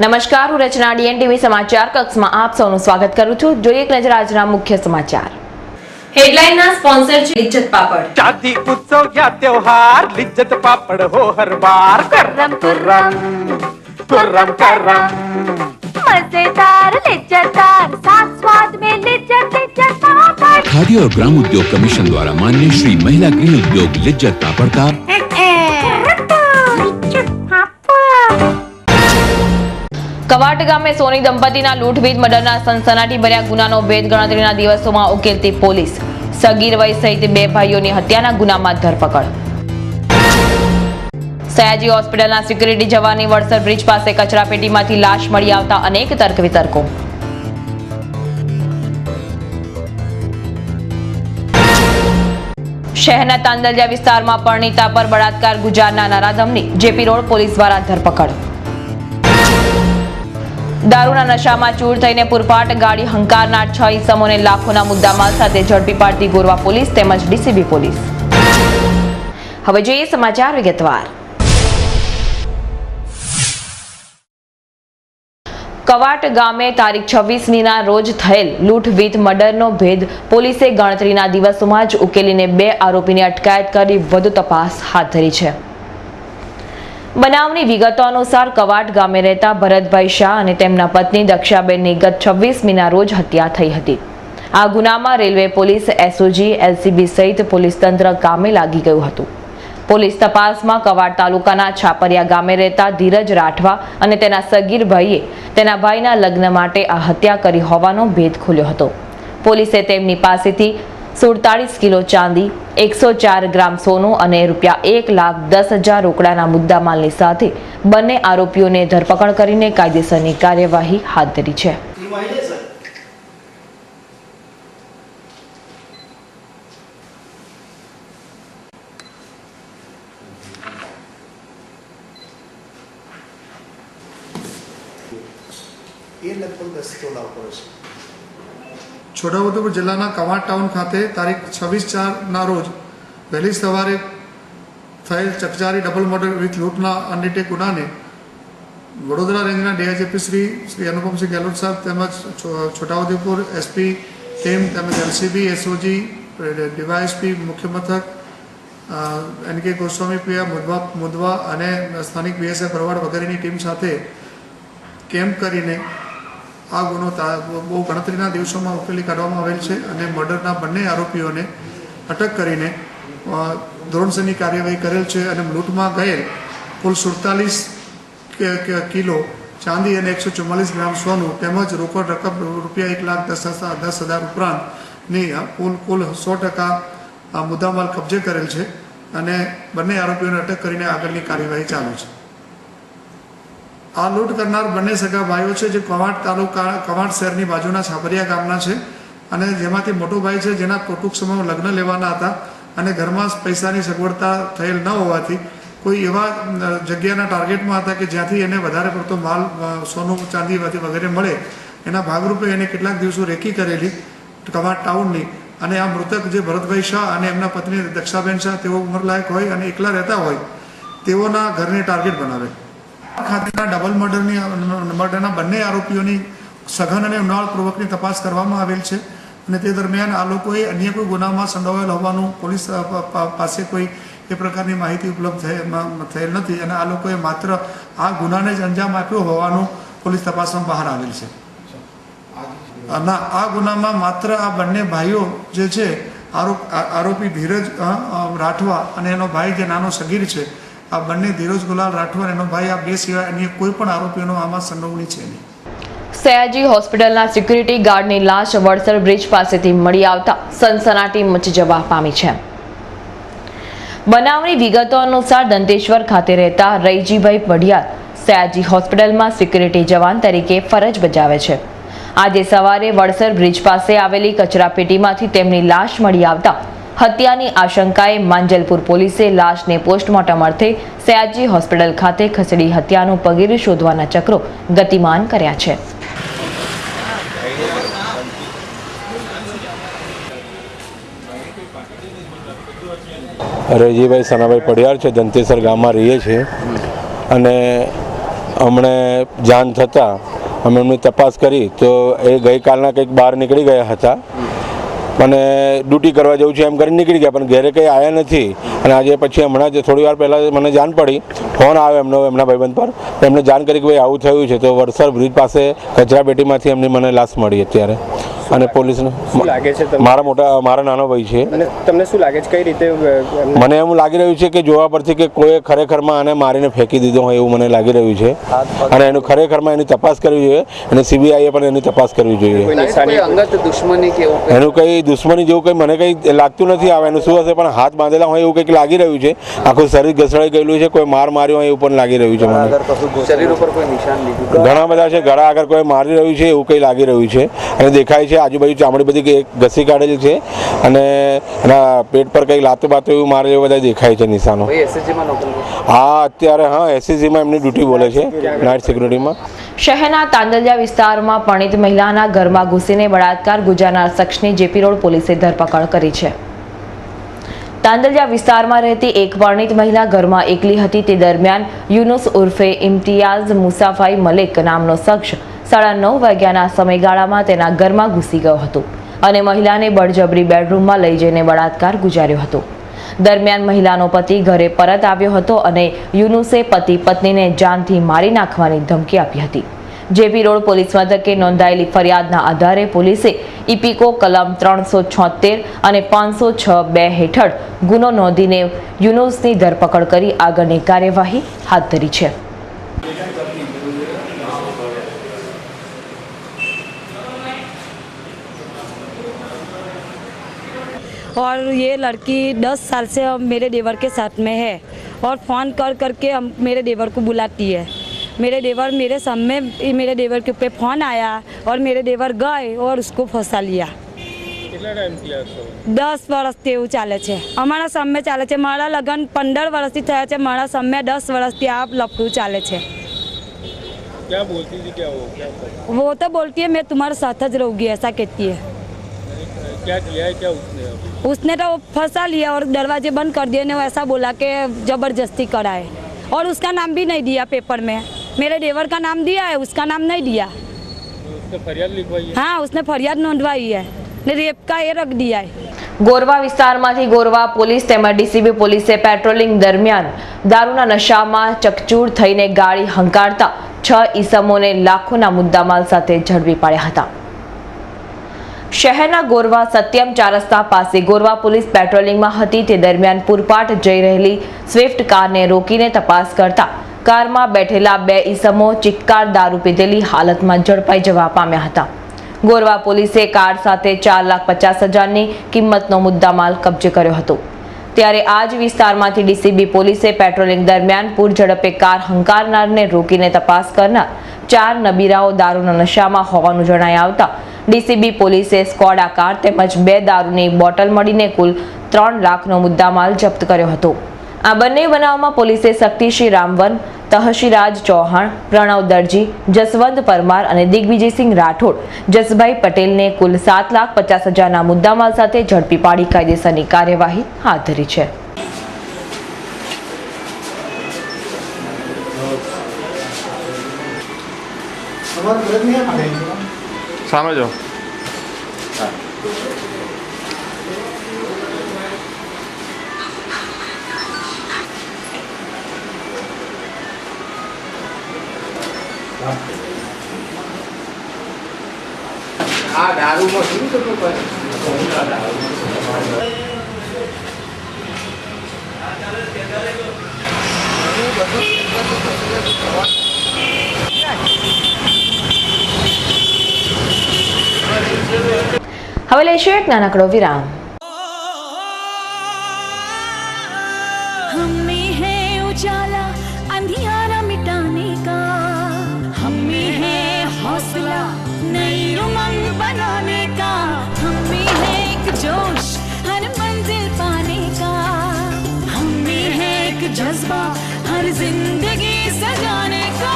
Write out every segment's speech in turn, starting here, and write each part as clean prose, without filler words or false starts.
નમસ્કાર, હું રચના DNTV સમાચાર કક્ષમાં આપ સૌનું સ્વાગત કરું છું। જોઈએ એક નજર આજના મુખ્ય સમાચાર। हेडलाइन स्पॉन्सर लिज्जत पापड़। शादी उत्सव या त्योहार लिज्जत पापड़ हो हर बार। कर्रम कर्रम कुर्रम करम मजेदार लिज्जतदार साथ स्वाद में लिज्जत लिज्जत पापड़। खादी और ग्राम उद्योग कमीशन द्वारा मान्य श्री महिला गृह उद्योग लिज्जत पापड़ का लिज्जत पापड़। कवाट गामे सोनी दंपतीना लूंटवीट मर्डरना सनसनाटी भर्या गुनानो भेद गणतरीना दिवसोमां उकेलती पोलीस। सगीर वय सहित 2 भाईओनी हत्याना गुनामां धरपकड़। सयाजी होस्पिટલના સિક્યુરિટી જવાનની વડસર બ્રિજ પાસે કચરાપેટીમાંથી લાશ મળી આવતા અનેક તર્ક વિતર્કો। શહેરના તાંદલજા વિસ્તારમાં પરણીતા પર બળાત્કાર ગુજારના નરાધમની જેપી રોડ પોલીસ દ્વારા ધરપકડ। દારૂના નશામાં ચૂર થઈને પૂરપાટ ગાડી હંકારનાર 6 ઈસમોને લાખોના મુદ્દામાલ સાથે ઝડપી પાડતી ગોરવા પોલીસ તેમજ ડીસીબી પોલીસ। હવે જોઈએ સમાચાર વિગતવાર। કવાટ ગામે તારીખ 26મીના રોજ થયેલ લૂંટ વિથ મર્ડરનો ભેદ પોલીસે ગણતરીના દિવસોમાં જ ઉકેલીને 2 આરોપીની અટકાયત કરી વધુ તપાસ હાથ ધરી છે। બનાવની વિગતો અનુસાર કવાટ ગામે રહેતા ભરતભાઈ શાહ અને તેમના પત્ની દક્ષાબેનની ગત 26મીના રોજ હત્યા થઈ હતી। આ ગુનામાં રેલવે પોલીસ, એસઓજી, એલસીબી સહિત પોલીસ તંત્ર કામે લાગી ગયું હતું। પોલીસ તપાસમાં કવાટ તાલુકાના છાપરિયા ગામે રહેતા ધીરજ રાઠવા અને તેના સગીર ભાઈએ તેના ભાઈના લગ્ન માટે આ હત્યા કરી હોવાનો ભેદ ખોલ્યો હતો। પોલીસે તેમની પાસેથી 47 કિલો ચાંદી, 104 ગ્રામ સોનું અને ₹1,10,000 રોકડાના મુદ્દામાલની સાથે બંને આરોપીઓને ધરપકડ કરીને કાયદેસરની કાર્યવાહી હાથ ધરી છે। છોટાઉદેપુર જિલ્લાના કવાંટ ટાઉન ખાતે તારીખ 26/4ના રોજ વહેલી સવારે થયેલ ચકચારી ડબલ મર્ડર વિથ લૂંટના અનડિટેક ગુનાને વડોદરા રેન્જના ડીઆઈજીપી શ્રી અનુપમસિંહ ગેહલોત સાહેબ તેમજ છોટાઉદેપુર એસપી ટીમ તેમજ એલસીબી, એસઓજી, ડીવાયએસપી મુખ્ય મથક NK ગોસ્વામી પ્રિયા મુદવા અને સ્થાનિક બીએસએફ ભરવાડ વગેરેની ટીમ સાથે કેમ્પ કરીને આ ગુનો બહુ ગણતરીના દિવસોમાં ઉકેલી કાઢવામાં આવેલ છે અને મર્ડરના બંને આરોપીઓને અટક કરીને ધોરણસરની કાર્યવાહી કરેલ છે અને લૂંટમાં ગયેલ કુલ 47 કિલો ચાંદી અને 144 ગ્રામ સોનું તેમજ રોકડ રકમ ₹1,10,000 ઉપરાંતની કુલ 100% મુદ્દામાલ કબજે કરેલ છે અને બંને આરોપીઓને અટક કરીને આગળની કાર્યવાહી ચાલુ છે। આ લૂંટ કરનાર બંને સગા ભાઈઓ છે જે કવાંટ શહેરની બાજુના છાપરિયા ગામના છે અને જેમાંથી મોટો ભાઈ છે જેના ટૂંક સમયમાં લગ્ન લેવાના હતા અને ઘરમાં પૈસાની સગવડતા થયેલ ન હોવાથી કોઈ એવા જગ્યાના ટાર્ગેટમાં હતા કે જ્યાંથી એને વધારે પડતો માલ સોનું ચાંદી વગેરે મળે એના ભાગરૂપે એને કેટલાક દિવસો રેકી કરેલી કવાંટ ટાઉનની અને આ મૃતક જે ભરતભાઈ શાહ અને એમના પત્ની દક્ષાબેન શાહ તેઓ ઉંમરલાયક હોય અને એકલા રહેતા હોય તેઓના ઘરને ટાર્ગેટ બનાવે। ખાતેના ડબલ મર્ડરના બંને આરોપીઓની સઘન અને ઊંડાણપૂર્વકની તપાસ કરવામાં આવેલ છે અને તે દરમિયાન આ લોકોએ અન્ય કોઈ ગુનામાં સંડોવાયેલ હોવાનું પોલીસ પાસે કોઈ એ પ્રકારની માહિતી ઉપલબ્ધ થયેલ નથી અને આ લોકોએ માત્ર આ ગુનાને જ અંજામ આપ્યો હોવાનું પોલીસ તપાસમાં બહાર આવેલ છે। ના, આ ગુનામાં માત્ર આ બંને ભાઈઓ જે છે આરોપી ધીરજ રાઠવા અને એનો ભાઈ જે નાનો સગીર છે આ બંને ધીરજ ગુલાલ રાઠવા એનો ભાઈ આ 2 સિવાય અન્ય કોઈ પણ આરોપીઓનો આમાં સંડોવણી છે નહીં। સયાજી હોસ્પિટલના સિક્યુરિટી ગાર્ડની લાશ વડસર બ્રિજ પાસેથી મળી આવતા સનસનાટી મચી જવા પામી છે। બનાવની વિગતો અનુસાર દંતેશ્વર ખાતે રહેતા રૈજીભાઈ પઢિયાર સયાજી હોસ્પિટલમાં સિક્યુરિટી જવાન તરીકે ફરજ બજાવે છે। આજે સવારે વડસર બ્રિજ પાસે આવેલી કચરાપેટીમાંથી તેમની લાશ મળી આવતા હત્યાની આશંકાએ માંજલપુર પોલીસે લાશને પોસ્ટમોર્ટમ અર્થે સયાજી હોસ્પિટલ ખાતે ખસેડી હત્યાનું પગેરું શોધવાના ચક્રો ગતિમાન કર્યા છે। રૈજીભાઈ સનાભાઈ પઢિયાર છે, દંતેસર ગામમાં રહીએ છીએ અને અમને જાણ થતાં અમે એમની તપાસ કરી તો એ ગઈકાલના કંઈક બહાર નીકળી ગયા હતા અને ડ્યુટી કરવા જવું છે એમ કરીને નીકળી ગયા, પણ ઘરે કંઈ આવ્યા નથી. અને આજે પછી હમણાં જ થોડી વાર પહેલાં મને જાણ પડી, ફોન આવ્યો એમના ભાઈબંધ પર, તો એમને જાણ કરી કે ભાઈ આવું થયું છે. તો વડસર બ્રિજ પાસે કચરાપેટીમાંથી એમની મને લાશ મળી અત્યારે. અને પોલીસને લાગે છે મારા નાનો ભાઈ છે. અને તમને શું લાગે છે કઈ રીતે? મને એવું લાગી રહ્યું છે કે જોવા પરથી કે કોઈ ખરેખરમાં આને મારીને ફેંકી દીધો હોય એવું મને લાગી રહ્યું છે. અને એનું ખરેખરમાં એની તપાસ કરવી જોઈએ અને CBI પણ એની તપાસ કરવી જોઈએ. અંગત દુશ્મની કે એનું કંઈ દુશ્મની જેવું કંઈ મને કંઈ લાગતું નથી આવે. એનું શું હશે, પણ હાથ બાંધેલા હોય એવું કંઈક લાગી રહ્યું છે. આખું શરીર ઘસડાઈ ગયેલું છે, કોઈ માર માર્યો હોય એવું પણ લાગી રહ્યું છે મને. શરીર ઉપર કોઈ નિશાન લીધું? ઘણા બધા છે, ગળા આગળ કોઈ મારી રહ્યું છે એવું કંઈ લાગી રહ્યું છે. અને દેખાય છે આજુબાજુ ચામડી બધી ઘસી કાઢેલી છે અને એના પેટ પર કંઈક લાતો બાતો એવું મારે એવું બધા દેખાય છે નિશાનો. હા અત્યારે SSGમાં એમની ડ્યુટી બોલે છે, નાઇટ સિક્યુરિટીમાં. શહેરના તાંદલિયા વિસ્તારમાં પરણિત મહિલાના ઘરમાં ઘૂસીને બળાત્કાર ગુજારનાર શખ્સની JP રોડ પોલીસે ધરપકડ કરી છે. તાંદલિયા વિસ્તારમાં રહેતી એક પરણિત મહિલા ઘરમાં એકલી હતી. તે દરમિયાન યુનુસ ઉર્ફે ઇમ્તિયાઝ મુસાફાઈ મલિક નામનો શખ્સ 9:30 વાગ્યાના સમયગાળામાં તેના ઘરમાં ઘૂસી ગયો હતો અને મહિલાને બળજબરી બેડરૂમમાં લઈ જઈને બળાત્કાર ગુજાર્યો હતો. દરમિયાન મહિલાનો પતિ ઘરે પરત આવ્યો હતો અને યુનુસે પતિ પત્નીને જાનથી મારી નાખવાની ધમકી આપી હતી. JP રોડ પોલીસ મથકે નોંધાયેલી ફરિયાદના આધારે પોલીસે ઇપિકો કલમ 376 અને 506(2) હેઠળ ગુનો નોંધીને યુનુસની ધરપકડ કરી આગળની કાર્યવાહી હાથ ધરી છે. और ये लड़की 10 साल से मेरे देवर के साथ में है और फ़ोन कर करके मेरे देवर को बुलाती है. मेरे देवर मेरे सामने मेरे देवर के ऊपर फ़ोन आया और मेरे देवर गए और उसको फंसा लिया. 10 વર્ષથી એવું ચાલે છે. અમારા સામે ચાલે છે. મારા લગ્ન 15 વર્ષથી થયા છે. મારા સામે 10 વર્ષથી આ લફડું ચાલે છે. क्या बोलती थी? क्या वो वो तो बोलती है मैं तुम्हारे साथ ज रहूँगी, ऐसा कहती है. क्या किया है? क्या उसने तो फंसा लिया और दरवाजे बंद कर दिए ने ऐसा बोला कि ज़बरदस्ती कराए और उसका नाम भी नहीं दिया पेपर में. मेरे देवर का नाम दिया है, उसका नाम नहीं दिया. उसने फरियाद लिखवाई है? हाँ, उसने फरियाद नोंधवाई है ने रेप का ये रख दिया है. ગોરવા વિસ્તારમાંથી ગોરવા પોલીસ તેમજ DCB પોલીસે પેટ્રોલિંગ દરમિયાન દારૂના નશામાં ચકચૂર થઈને ગાડી હંકારતા 6 ઈસમોને લાખોના મુદ્દામાલ સાથે ઝડપી પાડ્યા હતા. શહેરના ગોરવા સત્યમ 4 રસ્તા પાસે ગોરવા પોલીસ પેટ્રોલિંગમાં હતી. તે દરમિયાન પૂરપાટ જઈ રહેલી સ્વિફ્ટ કારને રોકીને તપાસ કરતા કારમાં બેઠેલા 2 ઈસમો ચિક્કાર દારૂ પીધેલી હાલતમાં ઝડપાઈ જવા પામ્યા હતા. ગોરવા પોલીસે કાર સાથે 4,50,000ની કિંમતનો મુદ્દામાલ કબજે કર્યો હતો. ત્યારે આ જ વિસ્તારમાંથી DCB પોલીસે પેટ્રોલિંગ દરમિયાન પૂર ઝડપે કાર હંકારનારને રોકીને તપાસ કરનાર 4 નબીરાઓ દારૂના નશામાં હોવાનું જણાઈ આવતા DCB પોલીસે સ્કોડા કાર તેમજ 2 દારૂની બોટલ મળીને કુલ 3 લાખનો મુદ્દામાલ જપ્ત કર્યો હતો. આ બંને બનાવમાં પોલીસે શક્તિસિંહ રામવન, તહશીરાજ ચૌહાણ, પ્રણવ દરજી, જસવંત પરમાર અને દિગ્વિજયસિંહ રાઠોડ, જસભાઈ પટેલને કુલ 7,50,000ના મુદ્દામાલ સાથે ઝડપી પાડી કાયદેસરની કાર્યવાહી હાથ ધરી છે. સામે જો આ દારૂમાં શું થતું હોય? હવે લઈશું એક નાનકડો વિરામ. हमें है उजाला अंधियारा मिटाने का, हमें है हौसला नई उमंग बनाने का, हमें है एक जोश हर मंजिल पाने का, हमें है एक जज्बा हर जिंदगी सजाने का,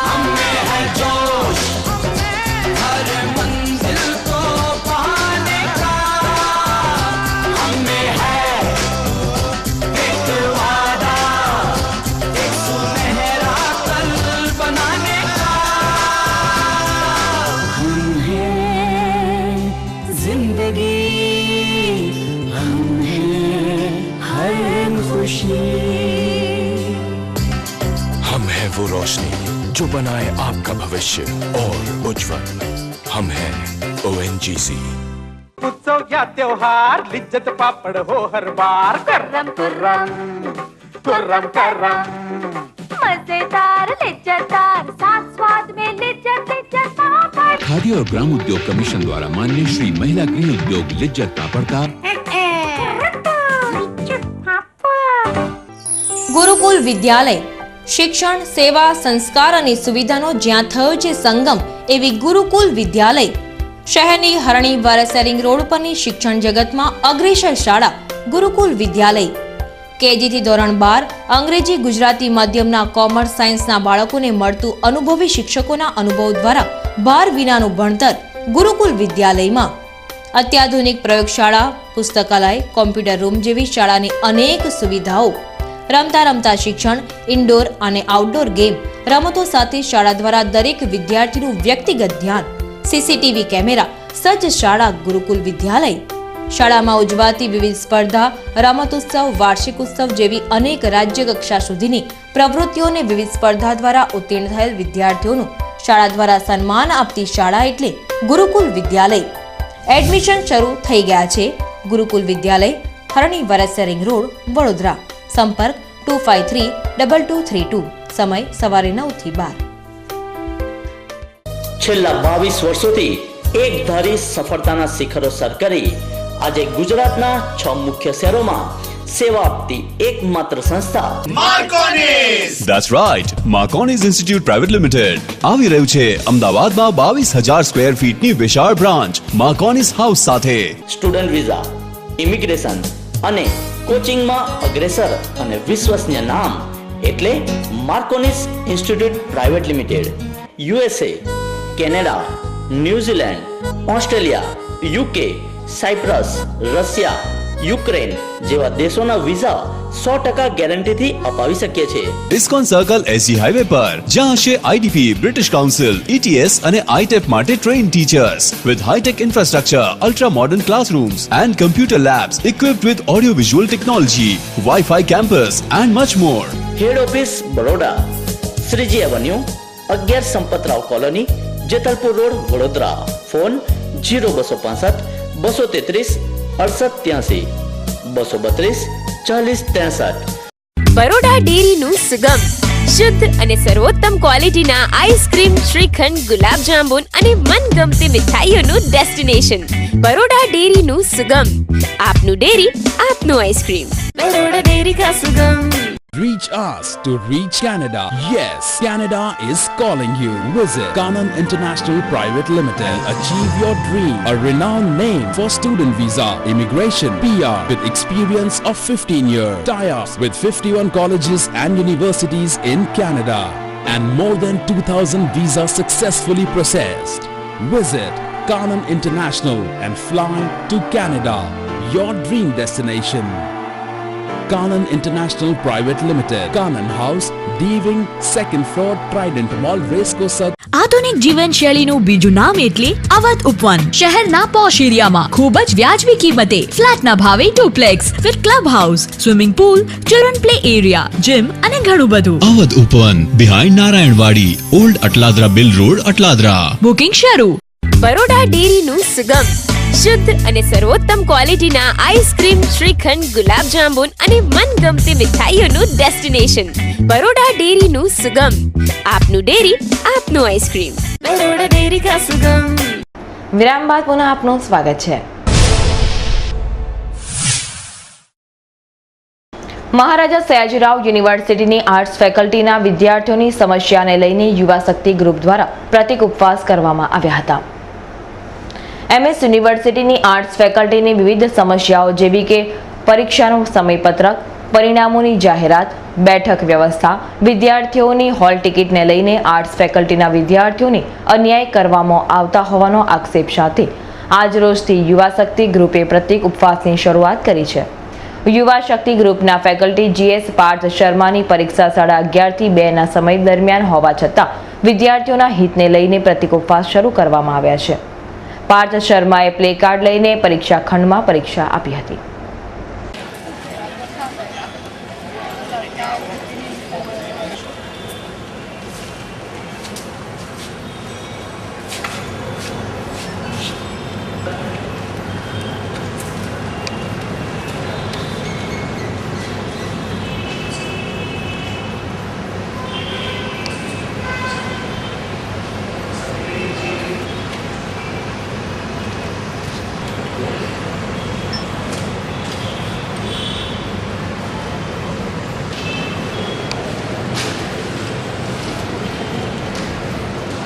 हमें है जोश हर मंजिल को पाने का, हमें है एक वादा एक सुनहरा वो रोशनी जो बनाए आपका भविष्य और उज्जवल। हम हैं ONGC। उत्सव या त्योहार लिज्जत पापड़ हो हर बार। कर्रम कर्रम कुर्रम करम मजेदार लिज्जतदार साथ स्वाद में लिज्जत लिज्जत पापड़। खादी और ग्राम उद्योग कमीशन द्वारा मान्य श्री महिला गृह उद्योग लिज्जत पापड़ का ગુરુકુલ વિદ્યાલય શિક્ષણ સેવા સંસ્કાર અને સુવિધાનો જ્યાં થયો છે સંગમ એવી ગુરુકુલ વિદ્યાલય શહેરની હરણી વારસેરિંગ રોડ પરની શિક્ષણ જગતમાં અગ્રેસર શાળા ગુરુકુલ વિદ્યાલય કેજીથી ધોરણ 12 અંગ્રેજી ગુજરાતી માધ્યમના કોમર્સ સાયન્સના બાળકોને મળતું અનુભવી શિક્ષકોના અનુભવ દ્વારા ભાર વિનાનું ભણતર ગુરુકુલ વિદ્યાલયમાં અત્યાધુનિક પ્રયોગશાળા પુસ્તકાલય કોમ્પ્યુટર રૂમ જેવી શાળાની અનેક સુવિધાઓ રમતા રમતા શિક્ષણ ઇન્ડોર અને આઉટડોર ગેમ રમતો સાથે શાળા દ્વારા દરેક વિદ્યાર્થીનું વ્યક્તિગત ધ્યાન સીસીટીવી કેમેરા સજ્જ શાળા ગુરુકુલ વિદ્યાલય શાળામાં ઉજવાતી વિવિધ સ્પર્ધા રમતોત્સવ વાર્ષિક ઉત્સવ જેવી અનેક રાજ્ય કક્ષા સુધીની પ્રવૃત્તિઓને વિવિધ સ્પર્ધા દ્વારા ઉત્તીર્ણ થયેલ વિદ્યાર્થીઓનું શાળા દ્વારા સન્માન આપતી શાળા એટલે ગુરુકુલ વિદ્યાલય એડમિશન શરૂ થઈ ગયા છે ગુરુકુલ વિદ્યાલય હરણી વરસેરિંગ રોડ વડોદરા સંપર્ક 25323232 સમય સવારે 9 થી 12 છેલ્લા 22 વર્ષોથી એકધારી સફળતાના શિખરો સર કરી આજે ગુજરાતના 6 મુખ્ય શહેરોમાં સેવા આપતી એકમાત્ર સંસ્થા માર્કોનિસ. That's right. Marconis Institute Private Limited આવી રહ્યું છે અમદાવાદમાં 22,000 સ્ક્વેર ફીટની વિશાળ બ્રાન્ચ માર્કોનિસ હાઉસ સાથે સ્ટુડન્ટ વિઝા ઇમિગ્રેશન અને કોચિંગમાં અગ્રેસર અને વિશ્વસનીય નામ એટલે Marconis institute private limited USA Canada New Zealand Australia UK Cyprus Russia Ukraine જેવા દેશોના વિઝા 100% ગેરંટીથી અપાવી શકીએ છીએ. ઇસ્કોન સર્કલ SG હાઈવે પર જ્યાં હશે IDP બ્રિટિશ કાઉન્સિલ ETS અને ITEP માટે train teachers with high-tech infrastructure, ultra-modern classrooms and computer labs equipped with audio-visual technology, Wi-Fi campus and much more. Head office Baroda Shriji avenue 11 Sampatrao colony Jetalpur road Vadodara. Phone 0265 233 6883 232 4063. Baroda ડેરીનું સુગમ શુદ્ધ અને સર્વોત્તમ ક્વોલિટીના આઈસ્ક્રીમ શ્રીખંડ ગુલાબ જાંબુન અને મનગમતી મીઠાઈઓનું destination Baroda ડેરીનું સુગમ આપનું ડેરી આપનું આઈસ્ક્રીમ બરોડા ડેરી કા સુગમ. Reach us to reach Canada. Yes, Canada is calling you. Visit Kanan International Private Limited. Achieve your dream. A renowned name for student visa, immigration, PR with experience of 15 years. Tie-ups with 51 colleges and universities in Canada. And more than 2,000 visas successfully processed. Visit Kanan International and fly to Canada. Your dream destination. Kanan International Private Limited, Kanan House, Deeving, 2nd floor, Trident Mall, Racecourse. આધુનિક જીવનશૈલીનું બીજું નામ એટલે અવધ ઉપવન. શહેરના posh એરિયામાં ખૂબ જ વ્યાજબી કિંમતે ફ્લેટના ભાવે duplex with club house, swimming pool, children play area, gym અને ઘણું બધું. Awadh Upvan behind Narayanwadi, old Atladara Bil road, Atladara. Booking શરૂ. બરોડા ડેરીનું સુગમ શુદ્ધ અને સર્વોત્તમ ક્વોલિટીના આઈસ્ક્રીમ શ્રીખંડ ગુલાબ જાંબુન અને મનગમતી મીઠાઈઓનું ડેસ્ટિનેશન બરોડા ડેરીનું સુગમ આપનું ડેરી આપનું આઈસ્ક્રીમ બરોડા ડેરી કા સુગમ. વિરામ બાદ પુનઃ આપનું સ્વાગત છે. મહારાજા સયાજીરાવ યુનિવર્સિટીની આર્ટ્સ ફેકલ્ટીના વિદ્યાર્થીઓની સમસ્યાને લઈને યુવા શક્તિ ગ્રુપ દ્વારા પ્રતિક ઉપવાસ કરવામાં આવ્યા હતા. MS યુનિવર્સિટીની આર્ટ્સ ફેકલ્ટીની વિવિધ સમસ્યાઓ જેવી કે પરીક્ષાનું સમયપત્રક, પરિણામોની જાહેરાત, બેઠક વ્યવસ્થા, વિદ્યાર્થીઓની હોલ ટિકિટને લઈને આર્ટ્સ ફેકલ્ટીના વિદ્યાર્થીઓને અન્યાય કરવામાં આવતા હોવાનો આક્ષેપ સાથે આજરોજથી યુવા શક્તિ ગ્રુપે પ્રતિક ઉપવાસની શરૂઆત કરી છે. યુવા શક્તિ ગ્રુપના ફેકલ્ટી GS પાર્થ શર્માની પરીક્ષા 11:30 થી 2 સમય દરમિયાન હોવા છતાં વિદ્યાર્થીઓના હિતને લઈને પ્રતિક ઉપવાસ શરૂ કરવામાં આવ્યા છે. પાર્થ શર્માએ પ્લે કાર્ડ લઈને પરીક્ષા ખંડમાં પરીક્ષા આપી હતી.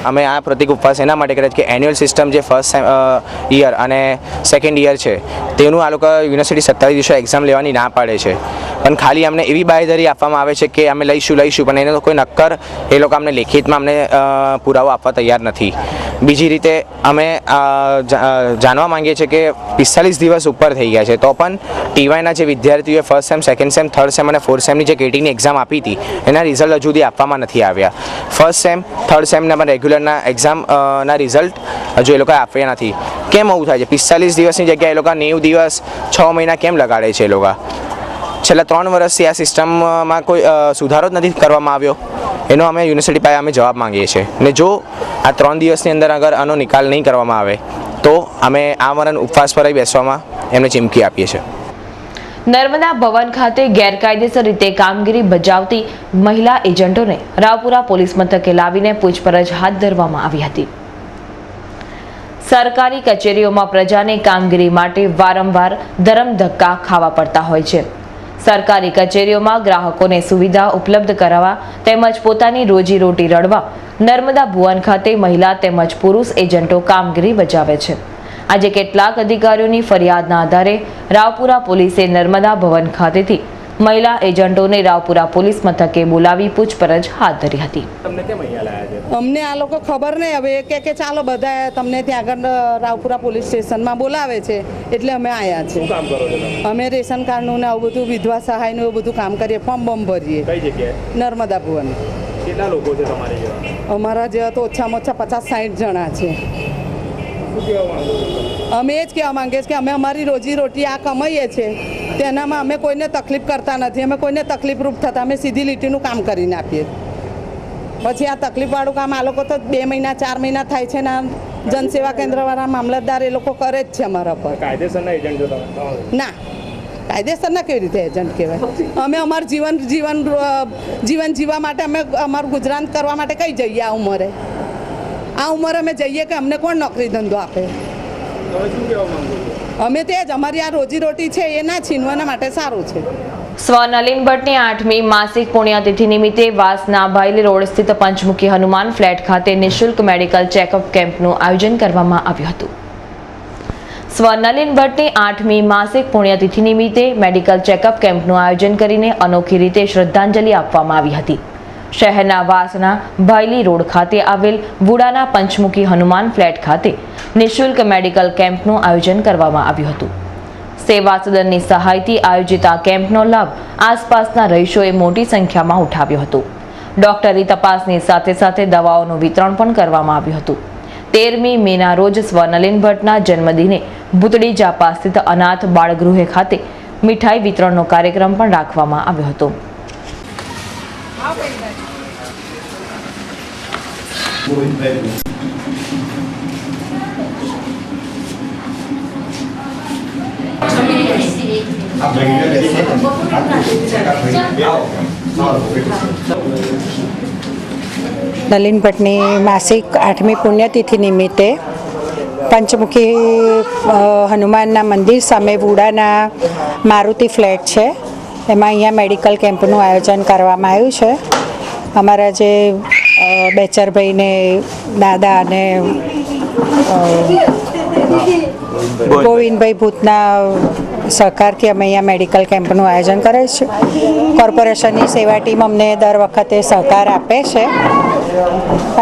અમે આ પ્રતિક ઉપવાસ એના માટે કર્યા છે કે એન્યુઅલ સિસ્ટમ જે ફર્સ્ટ યર અને સેકન્ડ યર છે તેનું આ લોકો યુનિવર્સિટી 27 દિવસે એક્ઝામ લેવાની ના પાડે છે, પણ ખાલી અમને એવી બાંયધરી આપવામાં આવે છે કે અમે લઈશું પણ એનો કોઈ નક્કર એ લોકો અમને લેખિતમાં અમને પુરાવો આપવા તૈયાર નથી. બીજી રીતે અમે જાણવા માંગીએ છીએ કે 45 દિવસ ઉપર થઈ ગયા છે તો પણ ટીવાયના જે વિદ્યાર્થીઓએ first sem, second sem, third sem અને ફોર્થ સેમની જે કેટીની એક્ઝામ આપી હતી એના રિઝલ્ટ હજુ સુધી આપવામાં નથી આવ્યા. ફર્સ્ટ સેમ, થર્ડ સેમના પણ રેગ્યુલરના એક્ઝામના રિઝલ્ટ હજુ એ લોકોએ આપ્યા નથી. કેમ આવું થાય છે? 45 દિવસની જગ્યાએ એ લોકો 90 દિવસ 6 મહિના કેમ લગાડે છે? એ લોકો છેલ્લા 3 વર્ષથી આ સિસ્ટમમાં કોઈ સુધારો જ નથી કરવામાં આવ્યો. એનો અમે યુનિવર્સિટી પાસે અમે જવાબ માંગીએ છીએ ને જો આ 3 દિવસની અંદર અગર આનો નિકાલ નહીં કરવામાં આવે તો અમે આમરણ ઉપવાસ પર બેસવામાં એમને ચીમકી આપીએ છીએ. નર્મદા ભવન ખાતે ગેરકાયદેસર રીતે કામગીરી બજાવતી મહિલા એજન્ટોને રાવપુરા પોલીસ મથકે લાવીને પૂછપરછ હાથ ધરવામાં આવી હતી. સરકારી કચેરીઓમાં પ્રજાને કામગીરી માટે વારંવાર ધરમ ધક્કા ખાવા પડતા હોય છે. સરકારી કચેરીઓમાં ગ્રાહકોને સુવિધા ઉપલબ્ધ કરાવવા તેમજ પોતાની રોજીરોટી રળવા નર્મદા ભુવન ખાતે મહિલા તેમજ પુરુષ એજન્ટો કામગીરી બજાવે છે. આજે કેટલાક અધિકારીઓની ફરિયાદના આધારે રાવપુરા પોલીસે નર્મદા ભવન ખાતેથી મહિલા એજન્ટોને રાવપુરા પોલીસ મથકે બોલાવી પૂછપરછ હાથ ધરી હતી. તમને કેમ અહીંયા લાયા છે? અમને આ લોકો ખબર નહીં હવે કે ચાલો બધા તમને ત્યાં આગળ રાવપુરા પોલીસ સ્ટેશનમાં બોલાવે છે એટલે અમે આવ્યા છે. શું કામ કરો છો તમે? અમે રેશન કાર્ડનું ને આવું બધું વિધવા સહાયનું એવું બધું કામ કરીએ, ફોર્મ બમ ભરીએ. કઈ જગ્યાએ? નર્મદા ભુવન. કેટલા લોકો છે તમારે જેવા? અમારા જેવા તો ઓછામાં ઓછા 50-60 જણા છે. શું કહેવા માંગો છો? અમે એ જ કહેવા માંગીએ છીએ કે અમે અમારી રોજીરોટી આ કમાઈએ છીએ તેનામાં અમે કોઈને તકલીફ કરતા નથી. અમે કોઈને તકલીફરૂપ થતા અમે સીધી લીટીનું કામ કરીને આપીએ. પછી આ તકલીફવાળું કામ આ લોકો તો 2 મહિના 4 મહિના થાય છે ને જનસેવા કેન્દ્રવાળા મામલતદાર એ લોકો કરે જ છે અમારા પર. કાયદેસરના એજન્ટ છો તમે? ના, કાયદેસરના કેવી રીતે એજન્ટ કહેવાય? અમે અમારું જીવન જીવવા માટે અમે અમારું ગુજરાન કરવા માટે કઈ જઈએ? આ ઉંમરે અમે જઈએ કે અમને કોણ નોકરી ધંધો આપે? અમે તે જ અમારી આ રોજીરોટી છે એ ના છીનવાના માટે સારું છે. સ્વનલિન ભટ્ટની 8મી માસિક પુણ્યતિથિ નિમિત્તે વાસના ભાયલી રોડ સ્થિત પંચમુખી હનુમાન ફ્લેટ ખાતે નિઃશુલ્ક મેડિકલ ચેકઅપ કેમ્પનું આયોજન કરવામાં આવ્યું હતું. સ્વનલિન ભટ્ટની 8મી માસિક પુણ્યતિથિ નિમિત્તે મેડિકલ ચેકઅપ કેમ્પનું આયોજન કરીને અનોખી રીતે શ્રદ્ધાંજલિ આપવામાં આવી હતી. શહેરના વાસના ભાયલી રોડ ખાતે આવેલ વુડાના પંચમુખી હનુમાન ફ્લેટ ખાતે નિઃશુલ્ક મેડિકલ કેમ્પનું આયોજન કરવામાં આવ્યું હતું. સેવા સદનની સહાયથી આયોજિત આ કેમ્પનો લાભ આસપાસના રહીશોએ મોટી સંખ્યામાં ઉઠાવ્યો હતો. ડોક્ટરી તપાસની સાથે સાથે દવાઓનું વિતરણ પણ કરવામાં આવ્યું હતું. 13મી મેના રોજ સ્વનલિન ભટ્ટના જન્મદિને ભૂતડી જાપા સ્થિત અનાથ બાળગૃહે ખાતે મીઠાઈ વિતરણનો કાર્યક્રમ પણ રાખવામાં આવ્યો હતો. નલિન ભટ્ટની માસિક 8મી પુણ્યતિથિ નિમિત્તે પંચમુખી હનુમાનના મંદિર સામે વુડાના મારુતિ ફ્લેટ છે એમાં અહીંયા મેડિકલ કેમ્પનું આયોજન કરવામાં આવ્યું છે. અમારા જે બેચરભાઈને દાદા અને ગોવિંદભાઈ ભૂતના સહકારથી અમે અહીંયા મેડિકલ કેમ્પનું આયોજન કરે છે. કોર્પોરેશનની સેવા ટીમ અમને દર વખતે સહકાર આપે છે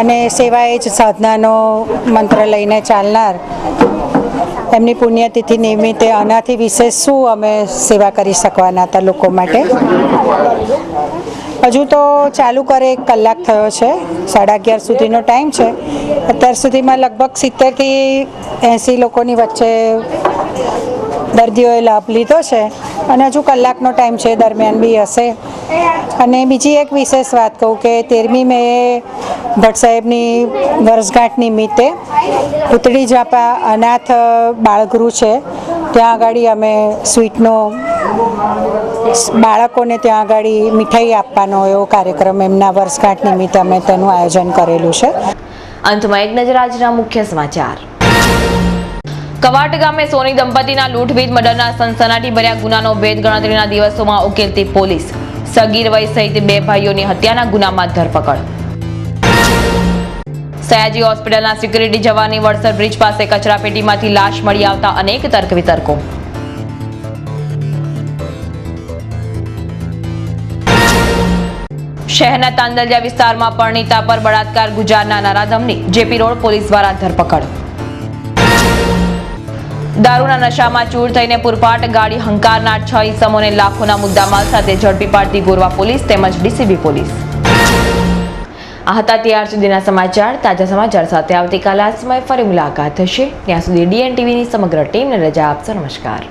અને સેવા એ જ સાધનાનો મંત્ર લઈને ચાલનાર એમની પુણ્યતિથિ નિમિત્તે આનાથી વિશેષ શું અમે સેવા કરી શકવાના હતા લોકો માટે. હજુ તો ચાલુ કરે 1 કલાક થયો છે, 11:30 સુધીનો ટાઈમ છે. અત્યાર સુધીમાં લગભગ 70થી 80 લોકોની વચ્ચે દર્દીઓએ લાભ લીધો છે અને હજુ કલાકનો ટાઈમ છે, દરમિયાન બી હશે. અને બીજી એક વિશેષ વાત કહું કે 13મી મે ભટ્ટ સાહેબની વર્ષગાંઠ નિમિત્તે ભૂતડી જાપા અનાથ બાળગૃહ છે ત્યાં આગળ અમે સ્વીટનો બાળકોને ત્યાં આગળ મીઠાઈ આપવાનો એવો કાર્યક્રમ એમના વર્ષગાંઠ નિમિત્તે અમે તેનું આયોજન કરેલું છે. અંતમાં એક નજર આજના મુખ્ય સમાચાર. કવાટ ગામે સોની દંપતીના લૂંટવીટ મર્ડરના સનસનાટી ભર્યા ગુનાનો ભેદ ગણતરીના દિવસોમાં ઉકેલતી પોલીસ. સગીર વય સહિત 2 ભાઈઓની હત્યાના ગુનામાં ધરપકડ. સયાજી હોસ્પિટલના સિક્યુરિટી જવાનની વડસર બ્રિજ પાસે કચરાપેટીમાંથી લાશ મળી આવતા અનેક તર્ક વિતર્કો. શહેરના તાંદલિયા વિસ્તારમાં પરણિતા પર બળાત્કાર ગુજારના નરાધમની જેપી રોડ પોલીસ દ્વારા ધરપકડ. દારૂના નશામાં ચૂર થઈને પૂરપાટ ગાડી હંકારનાર 6 ઈસમોને લાખોના મુદ્દામાલ સાથે ઝડપી પાડતી ગોરવા પોલીસ તેમજ ડીસીબી પોલીસ. આ હતા ત્યાર સુધીના સમાચાર. તાજા સમાચાર સાથે આવતીકાલે આ સમયે ફરી મુલાકાત થશે. ત્યાં સુધી DN TVની સમગ્ર ટીમને રજા આપશો. નમસ્કાર.